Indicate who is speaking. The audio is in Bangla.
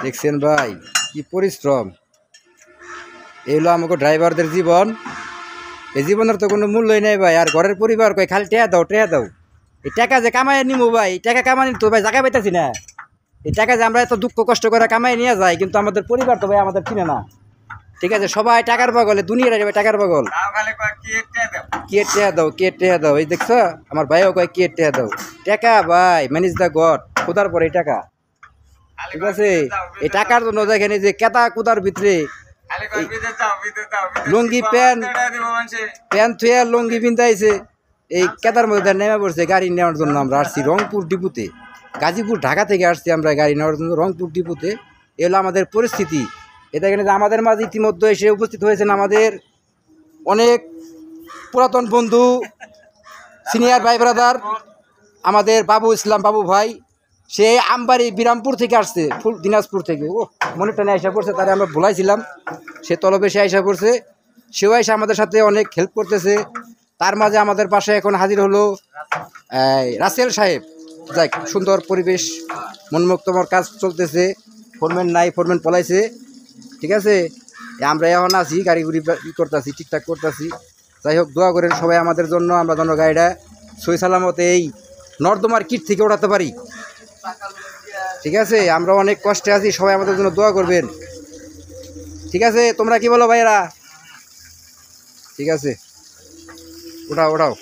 Speaker 1: দেখছেন ভাই কি পরিশ্রম। এই হলো আমাকে ড্রাইভারদের জীবন। এই জীবনের তো কোনো মূল্যই নেই ভাই। আর ঘরের পরিবার কয় খালি টেয়া দাও টেয়া দাও। এই টাকা যে কামাই নিমু ভাই, টাকা কামাই তো ভাই জায়গা পাইতেছি না। এই টাকা যে আমরা এত দুঃখ কষ্ট করে কামাই নিয়ে যাই, কিন্তু আমাদের পরিবার তো ভাই আমাদের চিনে না। ঠিক আছে, সবাই টাকার পাগলে, দুনিয়ার ভাই টাকার পাগল। কে টেয়া দাও কে টেয়া দাও, এই দেখছো আমার ভাইও কয় কে টেয়া দাও। টাকা ভাই ম্যানেজ দ্য গড, খোদার পরে এই টাকা। ঠিক আছে, এই টাকার জন্য দেখেন এই যে কেতা কুদার ভিতরে লুঙ্গি প্যান্ট প্যান্ট থুয়ে লুঙ্গি পিন্ধাইছে, এই কেতার মধ্যে নেমে পড়ছে গাড়ি নেওয়ার জন্য। আমরা আসছি রংপুর ডিপুতে, গাজীপুর ঢাকা থেকে আসছি আমরা গাড়ি নেওয়ার জন্য রংপুর ডিপুতে। এ হলো আমাদের পরিস্থিতি। এটা এখানে যে আমাদের মাঝে ইতিমধ্যে এসে উপস্থিত হয়েছেন আমাদের অনেক পুরাতন বন্ধু, সিনিয়র ভাই ব্রাদার, আমাদের বাবু ইসলাম বাবু ভাই। সে আমবাড়ি বিরামপুর থেকে আসছে, ফুল দিনাজপুর থেকে। ও মনে টানে আইসা পড়ছে, তারা আমরা ভুলাইছিলাম। সে তলবে সে আইসা পড়ছে, সেও আইসা আমাদের সাথে অনেক হেল্প করতেছে। তার মাঝে আমাদের পাশে এখন হাজির হলো রাসেল সাহেব। যাক, সুন্দর পরিবেশ, মনমুক্তমর কাজ চলতেছে। ফোরম্যান নাই, ফোরম্যান পলাইছে। ঠিক আছে, আমরা এখন আছি, গাড়ি গুড়ি করতেছি, ঠিকঠাক করতেছি। যাই হোক, দোয়া করেন সবাই আমাদের জন্য, আমরা যেন গাড়িটা সই সালামতে এই নর্দমার কিট থেকে ওঠাতে পারি। ঠিক আছে, আমরা অনেক কষ্টে আছি, সবাই আমাদের জন্য দোয়া করবেন। ঠিক আছে, তোমরা কি বলো ভাইয়েরা? ঠিক আছে, ওঠাও ওঠাও।